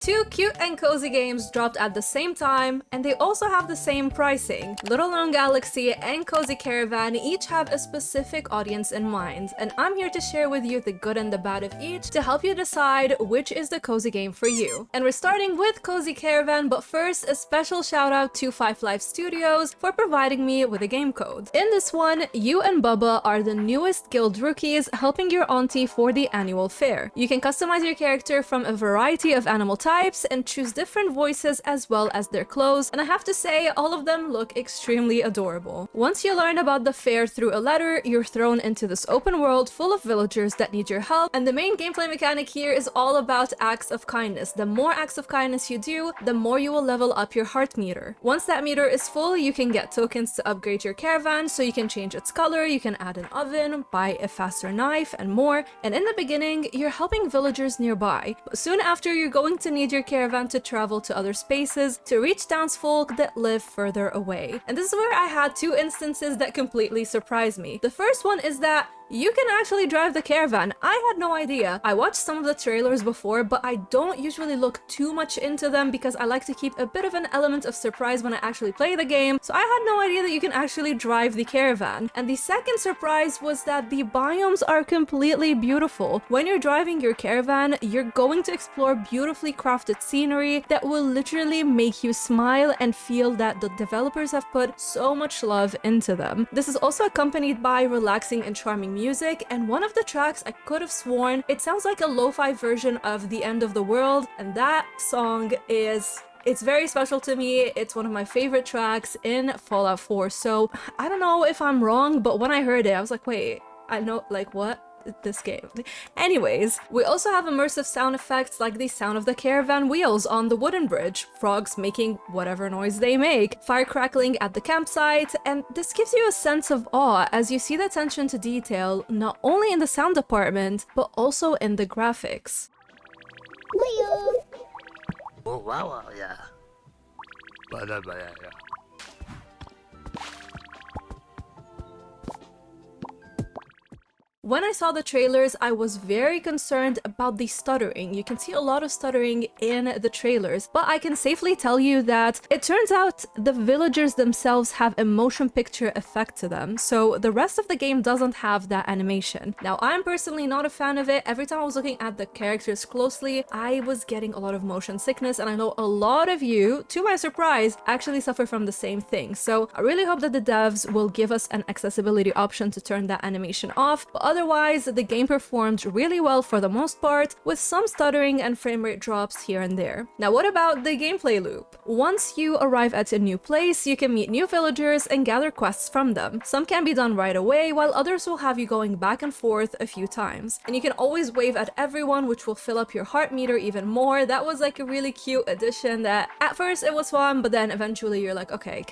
Two cute and cozy games dropped at the same time, and they also have the same pricing. Little Known Galaxy and Cozy Caravan each have a specific audience in mind, and I'm here to share with you the good and the bad of each to help you decide which is the cozy game for you. And we're starting with Cozy Caravan, but first, a special shout out to 5 Live Studios for providing me with a game code. In this one, you and Bubba are the newest guild rookies helping your auntie for the annual fair. You can customize your character from a variety of animal types and choose different voices as well as their clothes, and I have to say all of them look extremely adorable. Once you learn about the fair through a letter, you're thrown into this open world full of villagers that need your help, and the main gameplay mechanic here is all about acts of kindness. The more acts of kindness you do, the more you will level up your heart meter. Once that meter is full, you can get tokens to upgrade your caravan, so you can change its color, you can add an oven, buy a faster knife, and more. And in the beginning, you're helping villagers nearby, but soon after you're going to need your caravan to travel to other spaces to reach townsfolk that live further away. And this is where I had two instances that completely surprised me. The first one is that you can actually drive the caravan. I had no idea. I watched some of the trailers before, but I don't usually look too much into them because I like to keep a bit of an element of surprise when I actually play the game, so I had no idea that you can actually drive the caravan. And the second surprise was that the biomes are completely beautiful. When you're driving your caravan, you're going to explore beautifully crafted scenery that will literally make you smile and feel that the developers have put so much love into them. This is also accompanied by relaxing and charming music, and one of the tracks I could have sworn it sounds like a lo-fi version of The End of the World, and that song it's very special to me. It's one of my favorite tracks in Fallout 4, so I don't know if I'm wrong, but when I heard it I was like, wait, I know, like, what? This game. Anyways, we also have immersive sound effects like the sound of the caravan wheels on the wooden bridge, frogs making whatever noise they make, fire crackling at the campsite, and this gives you a sense of awe as you see the attention to detail not only in the sound department but also in the graphics. Oh wow, yeah. When I saw the trailers, I was very concerned about the stuttering. You can see a lot of stuttering in the trailers, but I can safely tell you that it turns out the villagers themselves have a motion picture effect to them, so the rest of the game doesn't have that animation. Now, I'm personally not a fan of it. Every time I was looking at the characters closely, I was getting a lot of motion sickness, and I know a lot of you, to my surprise, actually suffer from the same thing. So I really hope that the devs will give us an accessibility option to turn that animation off, but otherwise, the game performed really well for the most part, with some stuttering and frame rate drops here and there. Now, what about the gameplay loop? Once you arrive at a new place, you can meet new villagers and gather quests from them. Some can be done right away, while others will have you going back and forth a few times. And you can always wave at everyone, which will fill up your heart meter even more. That was like a really cute addition that at first it was fun, but then eventually you're like, okay,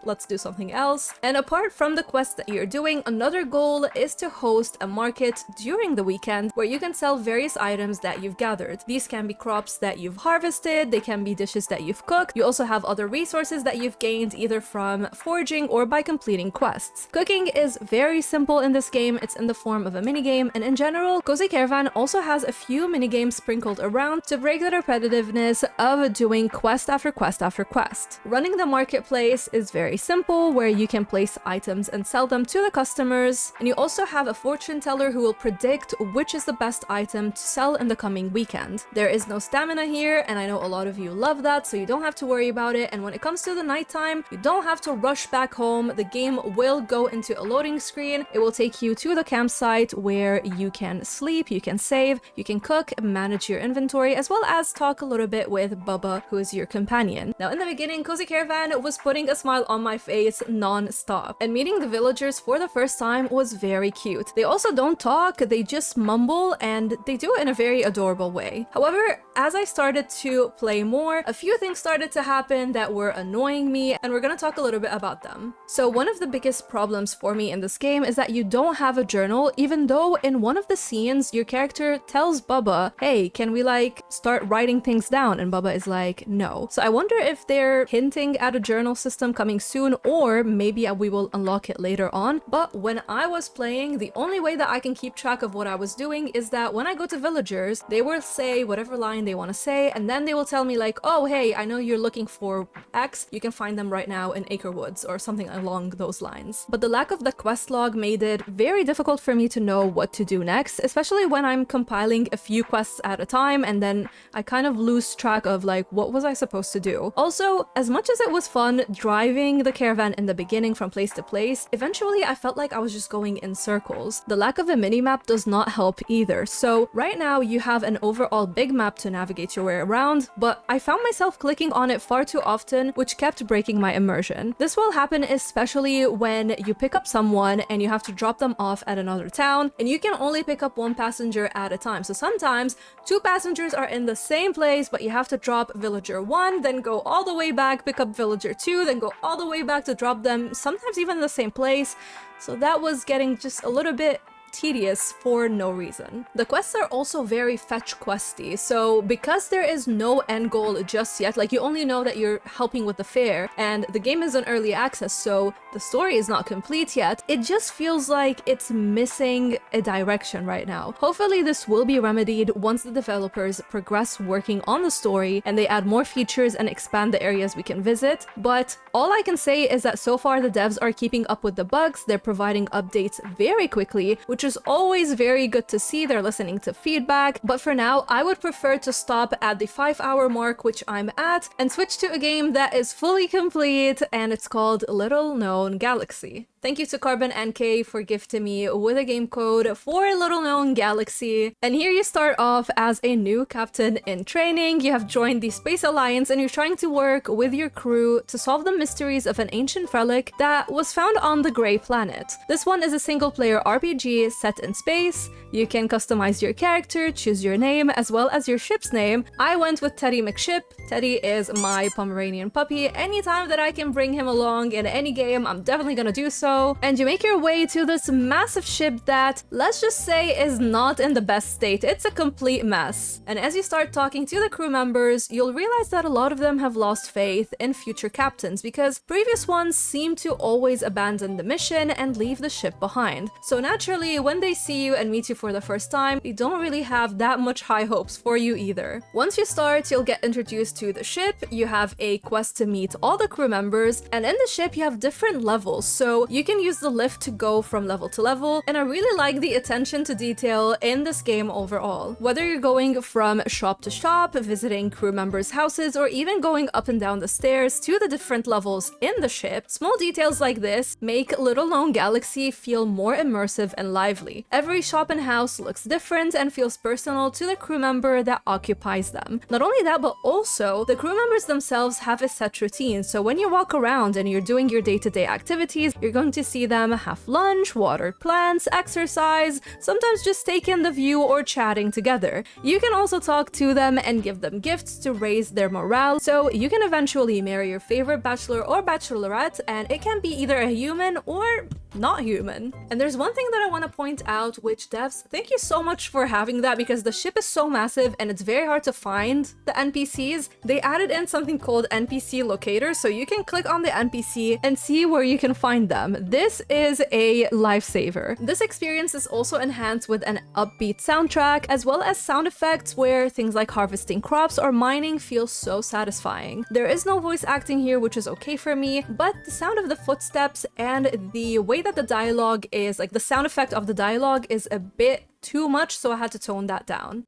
let's do something else. And apart from the quests that you're doing, another goal is to host a market during the weekend where you can sell various items that you've gathered. These can be crops that you've harvested, they can be dishes that you've cooked. You also have other resources that you've gained either from foraging or by completing quests. Cooking is very simple in this game. It's in the form of a minigame, and in general, Cozy Caravan also has a few minigames sprinkled around to break the repetitiveness of doing quest after quest after quest. Running the marketplace is very simple, where you can place items and sell them to the customers, and you also have a fortune teller who will predict which is the best item to sell in the coming weekend. There is no stamina here, and I know a lot of you love that, so you don't have to worry about it. And when it comes to the nighttime, you don't have to rush back home. The game will go into a loading screen. It will take you to the campsite where you can sleep, you can save, you can cook, manage your inventory, as well as talk a little bit with Bubba, who is your companion. Now, in the beginning, Cozy Caravan was putting a smile on my face non-stop, and meeting the villagers for the first time was very cute. They also don't talk, they just mumble, and they do it in a very adorable way. However, as I started to play more, a few things started to happen that were annoying me, and we're gonna talk a little bit about them. So one of the biggest problems for me in this game is that you don't have a journal, even though in one of the scenes, your character tells Bubba, hey, can we start writing things down? And Bubba is like, no. So I wonder if they're hinting at a journal system coming soon, or maybe we will unlock it later on. But when I was playing, the only way way that I can keep track of what I was doing is that when I go to villagers, they will say whatever line they want to say, and then they will tell me like, oh hey, I know you're looking for X, you can find them right now in Acre Woods or something along those lines. But the lack of the quest log made it very difficult for me to know what to do next, especially when I'm compiling a few quests at a time and then I kind of lose track of like, what was I supposed to do? Also, as much as it was fun driving the caravan in the beginning from place to place, eventually I felt like I was just going in circles. The lack of a mini-map does not help either. So right now you have an overall big map to navigate your way around, but I found myself clicking on it far too often, which kept breaking my immersion. This will happen especially when you pick up someone and you have to drop them off at another town, and you can only pick up one passenger at a time. So sometimes 2 passengers are in the same place, but you have to drop villager 1, then go all the way back, pick up villager 2, then go all the way back to drop them, sometimes even in the same place. So that was getting just a little bit tedious for no reason. The quests are also very fetch questy, so because there is no end goal just yet, like you only know that you're helping with the fair and the game is in early access, so the story is not complete yet, it just feels like it's missing a direction right now. Hopefully this will be remedied once the developers progress working on the story and they add more features and expand the areas we can visit, but all I can say is that so far the devs are keeping up with the bugs, they're providing updates very quickly, which is always very good to see. They're listening to feedback, but for now I would prefer to stop at the 5-hour mark, which I'm at, and switch to a game that is fully complete, and it's called Little Known Galaxy. Thank you to Carbon NK for gifting me with a game code for Little Known Galaxy. And here you start off as a new captain in training. You have joined the Space Alliance and you're trying to work with your crew to solve the mysteries of an ancient relic that was found on the Grey Planet. This one is a single-player RPG set in space. You can customize your character, choose your name, as well as your ship's name. I went with Teddy McShip. Teddy is my Pomeranian puppy. Anytime that I can bring him along in any game, I'm definitely gonna do so. And you make your way to this massive ship that, let's just say, is not in the best state. It's a complete mess. And as you start talking to the crew members, you'll realize that a lot of them have lost faith in future captains because previous ones seem to always abandon the mission and leave the ship behind. So naturally, when they see you and meet you for the first time, they don't really have that much high hopes for you either. Once you start, you'll get introduced to the ship, you have a quest to meet all the crew members, and in the ship you have different levels, so you can use the lift to go from level to level, and I really like the attention to detail in this game overall. Whether you're going from shop to shop, visiting crew members' houses, or even going up and down the stairs to the different levels in the ship, small details like this make Little Known Galaxy feel more immersive and lively. Every shop and house looks different and feels personal to the crew member that occupies them. Not only that, but also the crew members themselves have a set routine, so when you walk around and you're doing your day-to-day activities, you're going to see them have lunch, water plants, exercise, sometimes just take in the view or chatting together. You can also talk to them and give them gifts to raise their morale, so you can eventually marry your favorite bachelor or bachelorette, and it can be either a human or not human. And there's one thing that I want to point out, which devs, thank you so much for having that, because the ship is so massive and it's very hard to find the NPCs. They added in something called NPC locator, so you can click on the NPC and see where you can find them. This is a lifesaver. This experience is also enhanced with an upbeat soundtrack, as well as sound effects where things like harvesting crops or mining feel so satisfying. There is no voice acting here, which is okay for me, but the sound of the footsteps and the way that the dialogue is, like the sound effect of the dialogue is a bit too much, so I had to tone that down.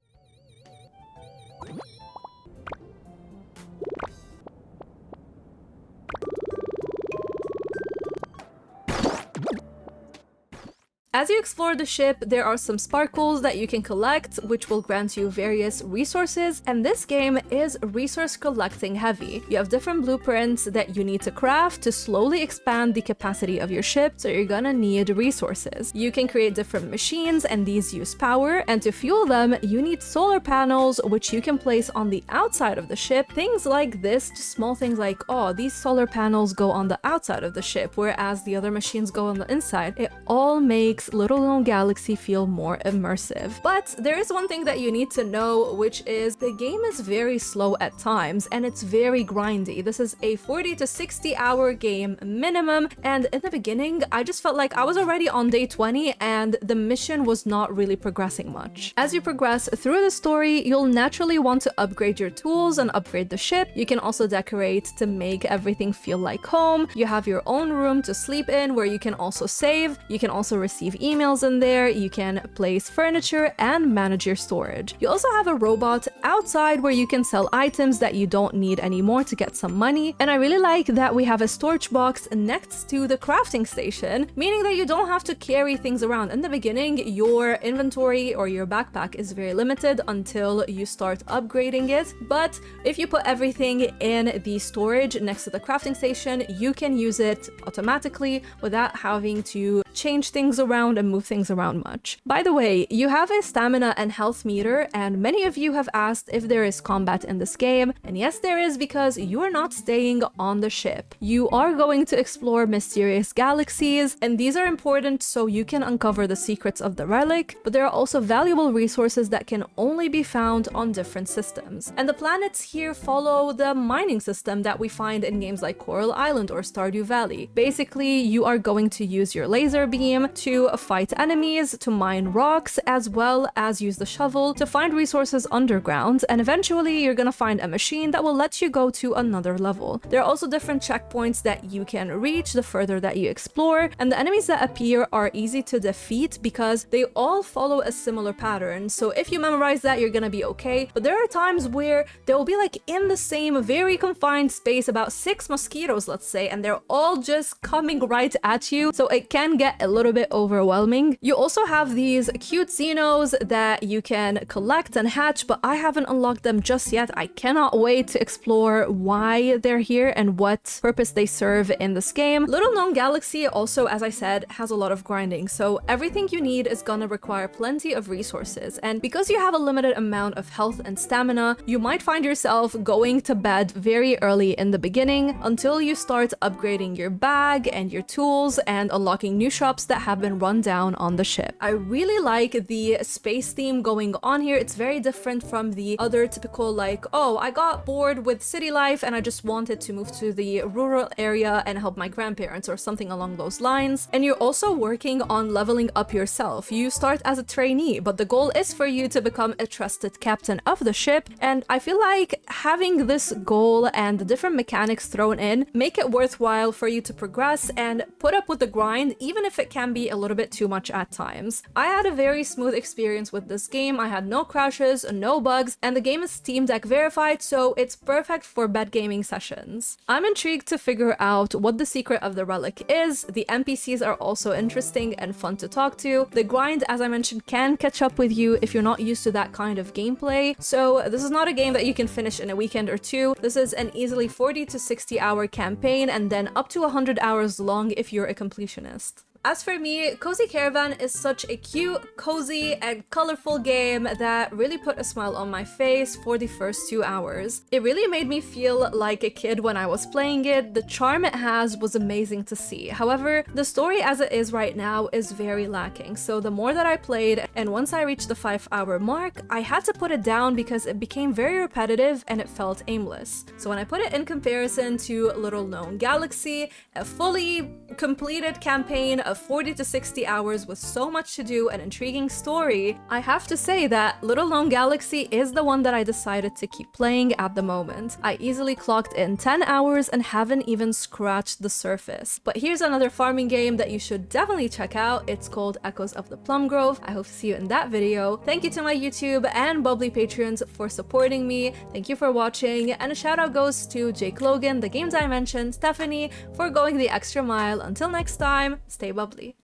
As you explore the ship, there are some sparkles that you can collect, which will grant you various resources, and this game is resource collecting heavy. You have different blueprints that you need to craft to slowly expand the capacity of your ship, so you're gonna need resources. You can create different machines, and these use power, and to fuel them, you need solar panels, which you can place on the outside of the ship. Things like this, just small things like, oh, these solar panels go on the outside of the ship, whereas the other machines go on the inside. It all makes makes Little Known Galaxy feel more immersive. But there is one thing that you need to know, which is the game is very slow at times and it's very grindy. This is a 40 to 60 hour game minimum, and in the beginning I just felt like I was already on day 20 and the mission was not really progressing much. As you progress through the story, you'll naturally want to upgrade your tools and upgrade the ship. You can also decorate to make everything feel like home. You have your own room to sleep in where you can also save. You can also receive emails in there. You can place furniture and manage your storage. You also have a robot outside where you can sell items that you don't need anymore to get some money. And I really like that we have a storage box next to the crafting station, meaning that you don't have to carry things around. In the beginning, your inventory or your backpack is very limited until you start upgrading it. But if you put everything in the storage next to the crafting station, you can use it automatically without having to change things around and move things around much. By the way, you have a stamina and health meter, and many of you have asked if there is combat in this game, and yes there is, because you are not staying on the ship. You are going to explore mysterious galaxies, and these are important so you can uncover the secrets of the relic, but there are also valuable resources that can only be found on different systems. And the planets here follow the mining system that we find in games like Coral Island or Stardew Valley. Basically, you are going to use your laser beam to fight enemies, to mine rocks, as well as use the shovel to find resources underground, and eventually you're gonna find a machine that will let you go to another level. There are also different checkpoints that you can reach the further that you explore, and the enemies that appear are easy to defeat because they all follow a similar pattern. So if you memorize that, you're gonna be okay. But there are times where they will be like in the same very confined space, about 6 mosquitoes, let's say, and they're all just coming right at you. So it can get a little bit overwhelming. You also have these cute Xenos that you can collect and hatch, but I haven't unlocked them just yet. I cannot wait to explore why they're here and what purpose they serve in this game. Little Known Galaxy also, as I said, has a lot of grinding, so everything you need is gonna require plenty of resources, and because you have a limited amount of health and stamina, you might find yourself going to bed very early in the beginning until you start upgrading your bag and your tools and unlocking new shops that have been run down on the ship. I really like the space theme going on here. It's very different from the other typical like, oh, I got bored with city life and I just wanted to move to the rural area and help my grandparents or something along those lines. And you're also working on leveling up yourself. You start as a trainee, but the goal is for you to become a trusted captain of the ship, and I feel like having this goal and the different mechanics thrown in make it worthwhile for you to progress and put up with the grind, even if it can be a little bit too much at times. I had a very smooth experience with this game. I had no crashes, no bugs, and the game is Steam Deck verified, so it's perfect for bed gaming sessions. I'm intrigued to figure out what the secret of the relic is. The NPCs are also interesting and fun to talk to. The grind, as I mentioned, can catch up with you if you're not used to that kind of gameplay, so this is not a game that you can finish in a weekend or two. This is an easily 40 to 60 hour campaign, and then up to 100 hours long if you're a completionist. As for me, Cozy Caravan is such a cute, cozy, and colorful game that really put a smile on my face for the first 2 hours. It really made me feel like a kid when I was playing it. The charm it has was amazing to see. However, the story as it is right now is very lacking, so the more that I played, and once I reached the 5-hour mark, I had to put it down because it became very repetitive and it felt aimless. So when I put it in comparison to Little Known Galaxy, a fully completed campaign of 40 to 60 hours with so much to do, an intriguing story, I have to say that Little Known Galaxy is the one that I decided to keep playing at the moment. I easily clocked in 10 hours and haven't even scratched the surface. But here's another farming game that you should definitely check out. It's called Echoes of the Plum Grove. I hope to see you in that video. Thank you to my YouTube and Bubbly patrons for supporting me. Thank you for watching, and a shout out goes to Jake Logan, the Game Dimension, Stephanie for going the extra mile. Until next time, stay bubbly.